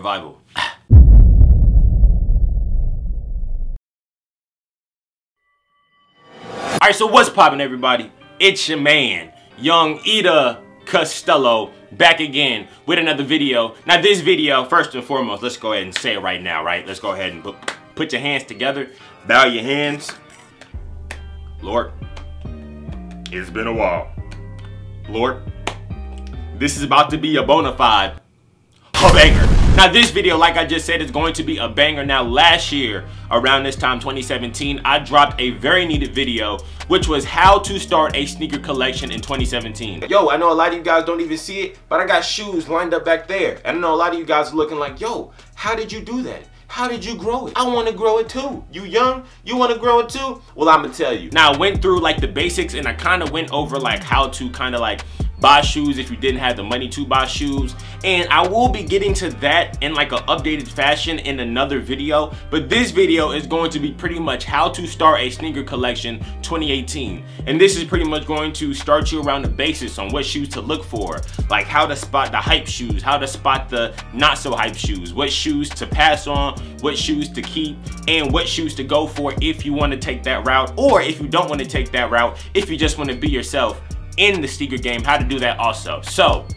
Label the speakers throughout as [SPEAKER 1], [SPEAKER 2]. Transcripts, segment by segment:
[SPEAKER 1] revival. Alright, so what's poppin', everybody? It's your man, Young Ida Costello, back again with another video. Now this video, first and foremost, let's go ahead and say it right now, right? Let's go ahead and put your hands together, bow your hands. Lord, it's been a while. Lord, this is about to be a bona fide banger. Now this video, like I just said, is going to be a banger. Now last year, around this time, 2017, I dropped a very needed video, which was how to start a sneaker collection in 2017. Yo, I know a lot of you guys don't even see it, but I got shoes lined up back there. And I know a lot of you guys are looking like, yo, how did you do that? How did you grow it? I want to grow it too. You young? You want to grow it too? Well, I'm gonna tell you. Now I went through like the basics and I kind of went over like how to kind of like buy shoes if you didn't have the money to buy shoes, and I will be getting to that in like an updated fashion in another video, but this video is going to be pretty much how to start a sneaker collection 2018, and this is pretty much going to start you around the basics on what shoes to look for, like how to spot the hype shoes, how to spot the not so hype shoes, what shoes to pass on, what shoes to keep, and what shoes to go for if you want to take that route, or if you don't want to take that route, if you just want to be yourself in the sneaker game, how to do that also. So,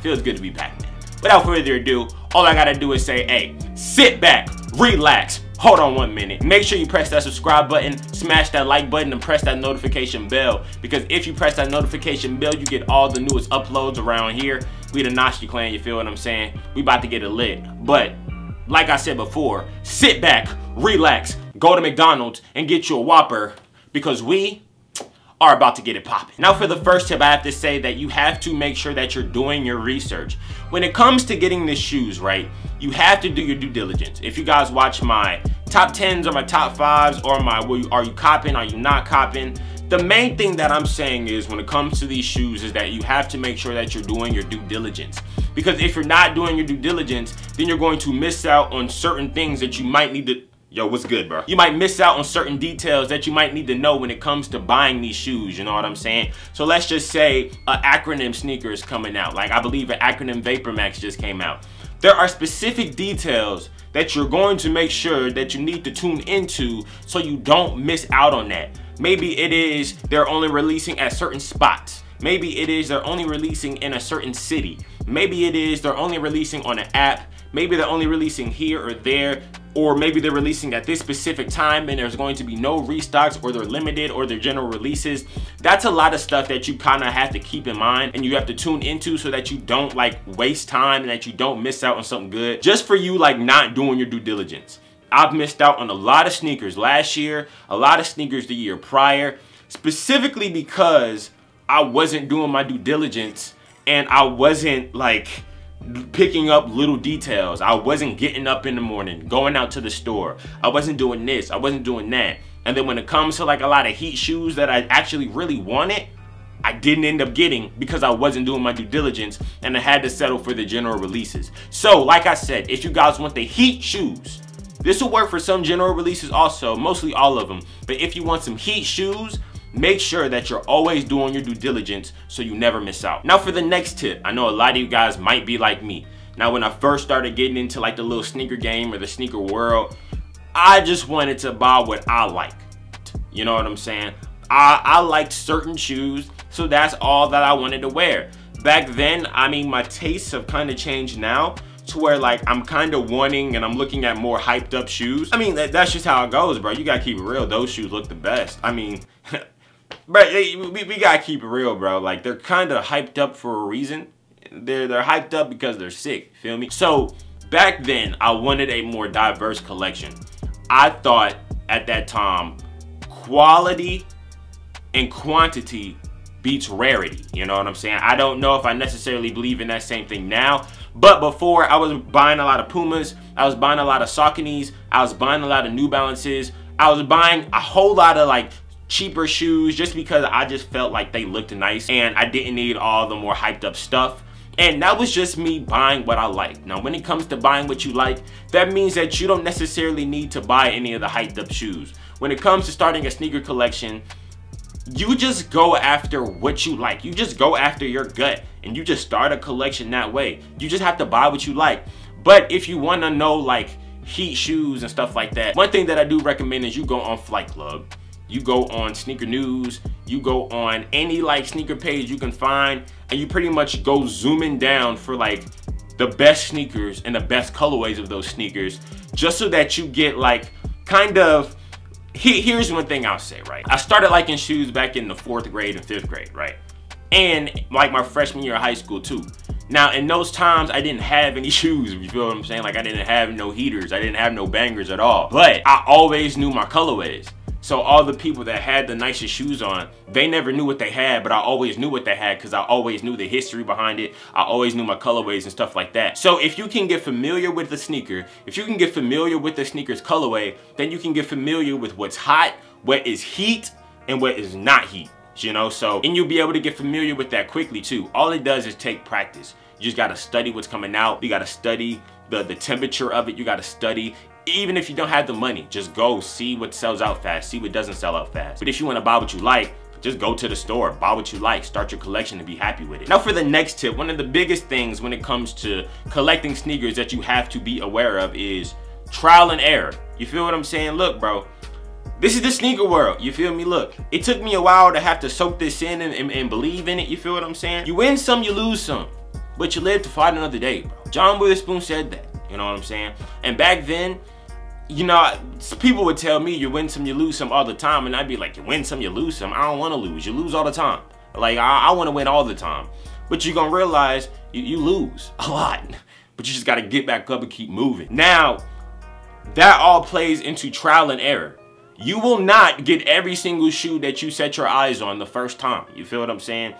[SPEAKER 1] feels good to be back, man. Without further ado, all I gotta do is say, hey, sit back, relax, hold on 1 minute. Make sure you press that subscribe button, smash that like button, and press that notification bell. Because if you press that notification bell, you get all the newest uploads around here. We the Nashi clan, you feel what I'm saying? We about to get it lit. But, like I said before, sit back, relax, go to McDonald's, and get you a Whopper, because we are about to get it popping. Now for the first tip, I have to say that you have to make sure that you're doing your research. When it comes to getting the shoes, right, you have to do your due diligence. If you guys watch my top 10s or my top 5s or my are you copping, are you not copping, the main thing that I'm saying is when it comes to these shoes is that you have to make sure that you're doing your due diligence. Because if you're not doing your due diligence, then you're going to miss out on certain things that you might need to. Yo, what's good, bro? You might miss out on certain details that you might need to know when it comes to buying these shoes, you know what I'm saying? So let's just say an acronym sneaker is coming out. Like I believe an acronym Vapor Max just came out. There are specific details that you're going to make sure that you need to tune into so you don't miss out on that. Maybe it is they're only releasing at certain spots. Maybe it is they're only releasing in a certain city. Maybe it is they're only releasing on an app. Maybe they're only releasing here or there, or maybe they're releasing at this specific time and there's going to be no restocks, or they're limited, or they're general releases. That's a lot of stuff that you kind of have to keep in mind and you have to tune into so that you don't like waste time and that you don't miss out on something good just for you like not doing your due diligence. I've missed out on a lot of sneakers last year, a lot of sneakers the year prior, specifically because I wasn't doing my due diligence and I wasn't like picking up little details. I wasn't getting up in the morning, going out to the store. I wasn't doing this, I wasn't doing that. And then when it comes to like a lot of heat shoes that I actually really wanted, I didn't end up getting because I wasn't doing my due diligence and I had to settle for the general releases. So like I said, if you guys want the heat shoes, this will work for some general releases also, mostly all of them. But if you want some heat shoes, make sure that you're always doing your due diligence so you never miss out. Now for the next tip, I know a lot of you guys might be like me. Now when I first started getting into like the little sneaker game or the sneaker world, I just wanted to buy what I liked. You know what I'm saying? I liked certain shoes, so that's all that I wanted to wear. Back then, I mean, my tastes have kind of changed now to where like I'm kind of wanting and I'm looking at more hyped up shoes. I mean, that's just how it goes, bro. You gotta keep it real. Those shoes look the best. I mean, but we gotta keep it real, bro. Like they're kind of hyped up for a reason. They're hyped up because they're sick. Feel me? So back then, I wanted a more diverse collection. I thought at that time, quality and quantity beats rarity. You know what I'm saying? I don't know if I necessarily believe in that same thing now. But before, I was buying a lot of Pumas. I was buying a lot of Sauconys. I was buying a lot of New Balances. I was buying a whole lot of like cheaper shoes just because I just felt like they looked nice and I didn't need all the more hyped up stuff. And that was just me buying what I like. Now, when it comes to buying what you like, that means that you don't necessarily need to buy any of the hyped up shoes. When it comes to starting a sneaker collection, you just go after what you like. You just go after your gut and you just start a collection that way. You just have to buy what you like. But if you want to know like heat shoes and stuff like that, one thing that I do recommend is you go on Flight Club, you go on Sneaker News, you go on any like sneaker page you can find, and you pretty much go zooming down for like the best sneakers and the best colorways of those sneakers, just so that you get like kind of, here's one thing I'll say, right? I started liking shoes back in the 4th grade and 5th grade, right? And like my freshman year of high school too. Now in those times I didn't have any shoes, you feel what I'm saying? Like I didn't have no heaters, I didn't have no bangers at all. But I always knew my colorways. So all the people that had the nicest shoes on, they never knew what they had, but I always knew what they had because I always knew the history behind it. I always knew my colorways and stuff like that. So if you can get familiar with the sneaker, if you can get familiar with the sneaker's colorway, then you can get familiar with what's hot, what is heat, and what is not heat, you know? So, and you'll be able to get familiar with that quickly too. All it does is take practice. You just gotta study what's coming out. You gotta study the temperature of it. You gotta study. Even if you don't have the money, just go see what sells out fast, see what doesn't sell out fast. But if you want to buy what you like, just go to the store, buy what you like, start your collection and be happy with it. Now for the next tip, one of the biggest things when it comes to collecting sneakers that you have to be aware of is trial and error. You feel what I'm saying? Look, bro, this is the sneaker world, you feel me? Look, it took me a while to have to soak this in and believe in it, you feel what I'm saying? You win some, you lose some, but you live to fight another day, bro. John Witherspoon said that, you know what I'm saying? And back then, you know, people would tell me you win some, you lose some all the time, and I'd be like, you win some, you lose some. I don't want to lose. You lose all the time. Like, I want to win all the time. But you're going to realize you lose a lot. But you just got to get back up and keep moving. Now, that all plays into trial and error. You will not get every single shoe that you set your eyes on the first time. You feel what I'm saying?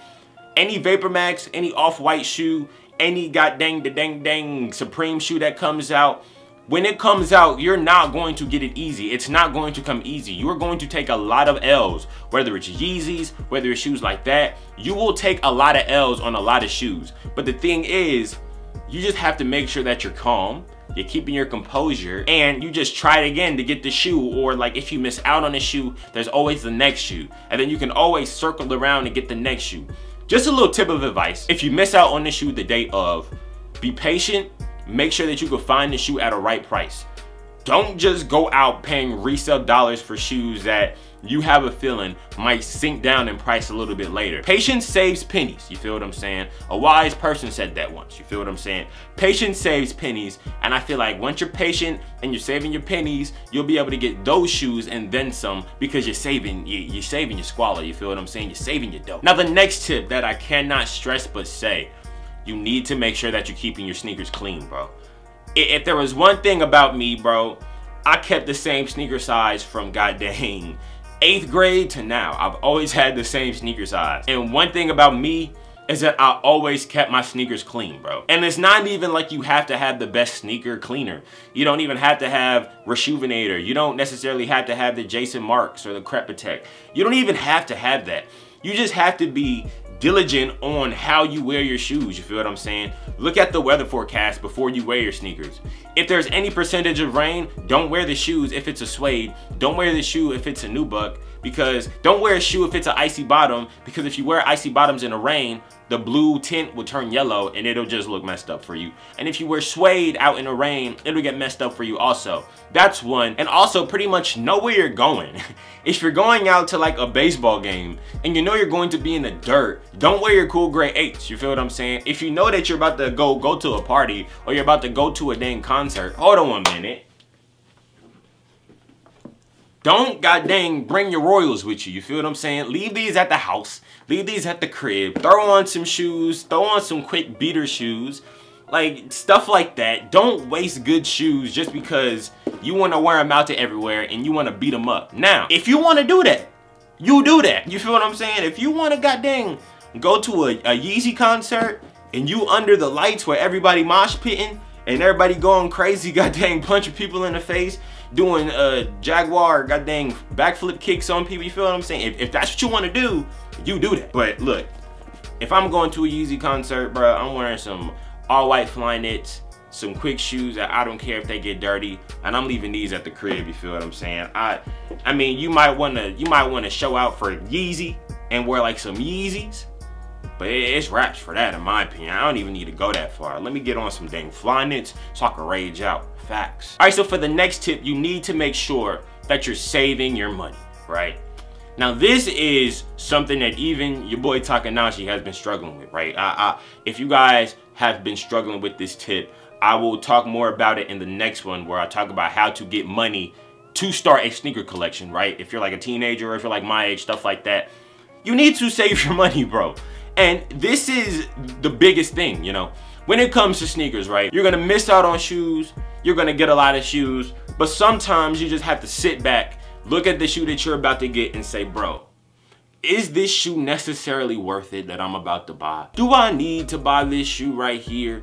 [SPEAKER 1] Any Vapor Max, any Off-White shoe, any dang Supreme shoe that comes out, when it comes out, you're not going to get it easy. It's not going to come easy. You are going to take a lot of L's, whether it's Yeezys, whether it's shoes like that. You will take a lot of L's on a lot of shoes. But the thing is, you just have to make sure that you're calm, you're keeping your composure, and you just try it again to get the shoe. Or like if you miss out on a shoe, there's always the next shoe. And then you can always circle around and get the next shoe. Just a little tip of advice. If you miss out on the shoe the day of, be patient. Make sure that you can find the shoe at a right price. Don't just go out paying resale dollars for shoes that you have a feeling might sink down in price a little bit later. Patience saves pennies, you feel what I'm saying? A wise person said that once, you feel what I'm saying? Patience saves pennies, and I feel like once you're patient and you're saving your pennies, you'll be able to get those shoes and then some, because you're saving your squalor, you feel what I'm saying? You're saving your dough. Now the next tip that I cannot stress but say, you need to make sure that you're keeping your sneakers clean, bro. If there was one thing about me, bro, I kept the same sneaker size from goddamn 8th grade to now. I've always had the same sneaker size. And one thing about me is that I always kept my sneakers clean, bro. And it's not even like you have to have the best sneaker cleaner. You don't even have to have Rejuvenator. You don't necessarily have to have the Jason Marks or the Crep Protect. You don't even have to have that. You just have to be diligent on how you wear your shoes, you feel what I'm saying? Look at the weather forecast before you wear your sneakers. If there's any percentage of rain, don't wear the shoes if it's a suede. Don't wear the shoe if it's a nubuck, because don't wear a shoe if it's an icy bottom, because if you wear icy bottoms in the rain, the blue tint will turn yellow and it'll just look messed up for you. And if you wear suede out in the rain, it'll get messed up for you also. That's one. And also pretty much know where you're going. If you're going out to like a baseball game and you know you're going to be in the dirt, don't wear your cool gray 8s, you feel what I'm saying? If you know that you're about to go to a party or you're about to go to a dang concert, hold on 1 minute. Don't goddamn bring your Royals with you, you feel what I'm saying? Leave these at the house, leave these at the crib, throw on some shoes, throw on some quick beater shoes, like stuff like that. Don't waste good shoes just because you want to wear them out to everywhere and you want to beat them up. Now, if you want to do that, you do that, you feel what I'm saying? If you want to goddamn go to a Yeezy concert and you under the lights where everybody mosh pitting and everybody going crazy, goddamn punching people in the face, doing Jaguar goddamn backflip kicks on people, you feel what I'm saying? If that's what you want to do, you do that. But look, if I'm going to a Yeezy concert, bro, I'm wearing some all-white Flyknits, some quick shoes that I don't care if they get dirty, and I'm leaving these at the crib, you feel what I'm saying? I mean, you might wanna show out for Yeezy and wear like some Yeezys, But it's wraps for that, in my opinion. I don't even need to go that far. Let me get on some dang Flyknits so I can rage out. Facts. All right, so for the next tip, you need to make sure that you're saving your money, right? Now, this is something that even your boy Takanashi has been struggling with, right? If you guys have been struggling with this tip, I will talk more about it in the next one, where I talk about how to get money to start a sneaker collection, right? If you're like a teenager, or if you're like my age, stuff like that, you need to save your money, bro. And this is the biggest thing, you know? When it comes to sneakers, right? You're gonna miss out on shoes, you're gonna get a lot of shoes, but sometimes you just have to sit back, look at the shoe that you're about to get and say, bro, is this shoe necessarily worth it that I'm about to buy? Do I need to buy this shoe right here?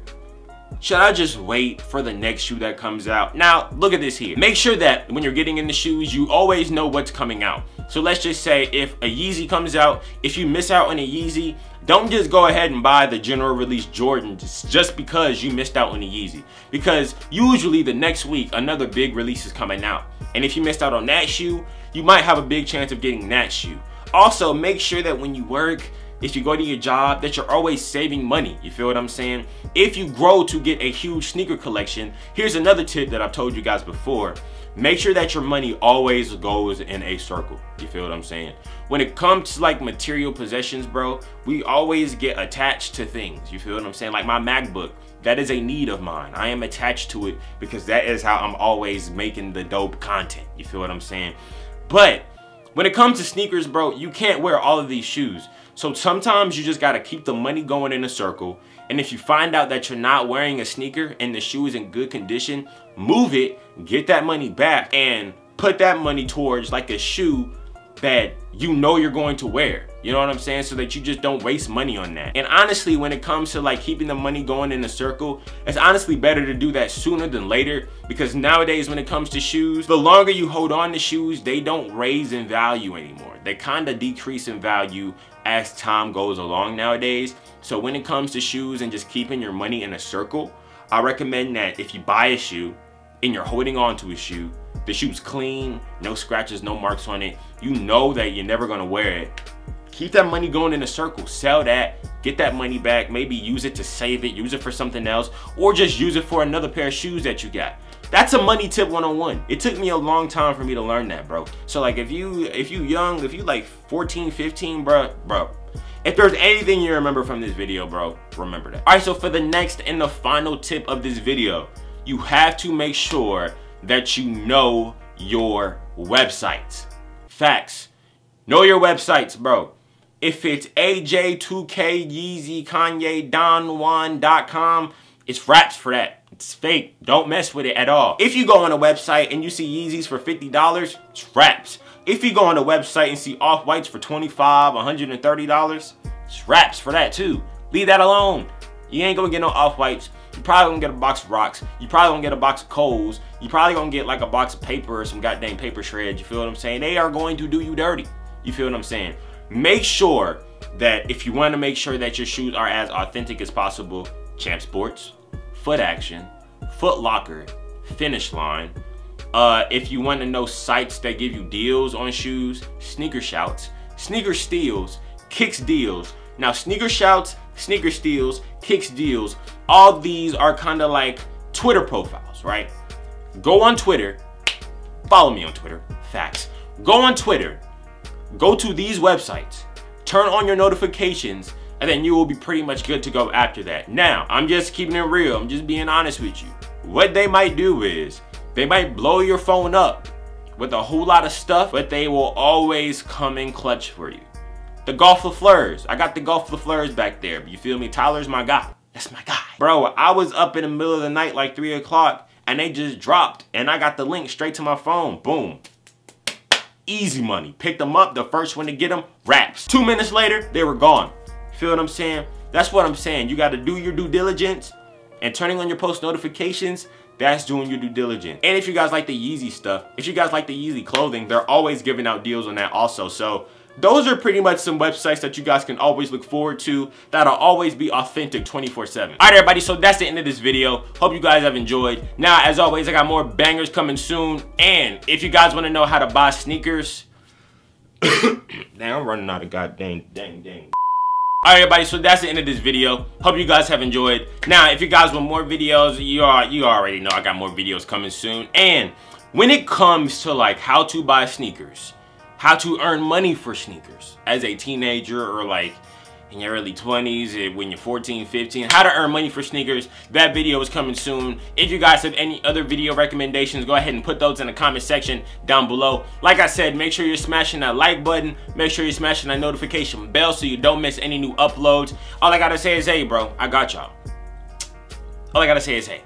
[SPEAKER 1] Should I just wait for the next shoe that comes out? Now, look at this here. Make sure that when you're getting into shoes, you always know what's coming out. So let's just say if a Yeezy comes out, if you miss out on a Yeezy, don't just go ahead and buy the general release Jordan just because you missed out on a Yeezy. Because usually the next week, another big release is coming out. And if you missed out on that shoe, you might have a big chance of getting that shoe. Also, make sure that when you work, if you go to your job, that you're always saving money. You feel what I'm saying? If you grow to get a huge sneaker collection, here's another tip that I've told you guys before. Make sure that your money always goes in a circle. You feel what I'm saying? When it comes to like material possessions, bro, we always get attached to things. You feel what I'm saying? Like my MacBook, that is a need of mine. I am attached to it because that is how I'm always making the dope content. You feel what I'm saying? But when it comes to sneakers, bro, you can't wear all of these shoes. So sometimes you just gotta keep the money going in a circle. And if you find out that you're not wearing a sneaker and the shoe is in good condition, move it, get that money back, and put that money towards like a shoe that you know you're going to wear. You know what I'm saying? So that you just don't waste money on that. And honestly, when it comes to like keeping the money going in a circle, it's honestly better to do that sooner than later, because nowadays when it comes to shoes, the longer you hold on to shoes, they don't raise in value anymore. They kind of decrease in value as time goes along nowadays. So when it comes to shoes and just keeping your money in a circle, I recommend that if you buy a shoe and you're holding on to a shoe, the shoe's clean, no scratches, no marks on it, you know that you're never gonna wear it, keep that money going in a circle. Sell that, get that money back, maybe use it to save it, use it for something else, or just use it for another pair of shoes that you got. That's a money tip 101. It took me a long time for me to learn that, bro. So like if you young, if you like 14, 15, bro, if there's anything you remember from this video, bro, remember that. All right, so for the next and the final tip of this video, you have to make sure that you know your websites. Facts. Know your websites, bro. If it's AJ, 2K, Yeezy, Kanye, Don1.com, it's wraps for that. It's fake. Don't mess with it at all. If you go on a website and you see Yeezys for $50, it's wraps. If you go on a website and see Off-Whites for $25, $130, it's wraps for that too. Leave that alone. You ain't gonna get no Off-Whites. You probably gonna get a box of rocks. You probably gonna get a box of Kohl's. You probably gonna get like a box of paper or some goddamn paper shreds. You feel what I'm saying? They are going to do you dirty. You feel what I'm saying? Make sure that if you want to make sure that your shoes are as authentic as possible, Champ Sports, Foot Action, Foot Locker, Finish Line. If you want to know sites that give you deals on shoes, Sneaker Shouts, Sneaker Steals, Kicks Deals. Now Sneaker Shouts, Sneaker Steals, Kicks Deals, all these are kind of like Twitter profiles, right? Go on Twitter, follow me on Twitter, facts. Go on Twitter, go to these websites, turn on your notifications, and then you will be pretty much good to go after that. Now, I'm just keeping it real, I'm just being honest with you. What they might do is, they might blow your phone up with a whole lot of stuff, but they will always come in clutch for you. The Golf LaFleurs, I got the Golf LaFleurs back there, you feel me? Tyler's my guy, that's my guy. Bro, I was up in the middle of the night like 3 o'clock, and they just dropped, and I got the link straight to my phone, boom. Easy money, picked them up, the first one to get them, wraps. 2 minutes later, they were gone. Feel what I'm saying? That's what I'm saying. You gotta do your due diligence, and turning on your post notifications, that's doing your due diligence. And if you guys like the Yeezy stuff, if you guys like the Yeezy clothing, they're always giving out deals on that also. So those are pretty much some websites that you guys can always look forward to that'll always be authentic 24/7. All right, everybody, so that's the end of this video. Hope you guys have enjoyed. Now, as always, I got more bangers coming soon. And if you guys want to know how to buy sneakers, damn, I'm running out of goddamn, dang. Alright everybody, so that's the end of this video. Hope you guys have enjoyed. Now, if you guys want more videos, you already know I got more videos coming soon. And when it comes to like how to buy sneakers, how to earn money for sneakers as a teenager or like in your early 20s, when you're 14, 15, how to earn money for sneakers, that video is coming soon. If you guys have any other video recommendations, go ahead and put those in the comment section down below. Like I said, make sure you're smashing that like button. Make sure you're smashing that notification bell so you don't miss any new uploads. All I gotta say is, hey, bro, I got y'all. All I gotta say is, hey,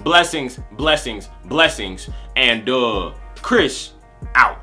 [SPEAKER 1] blessings, blessings, blessings, and Chris out.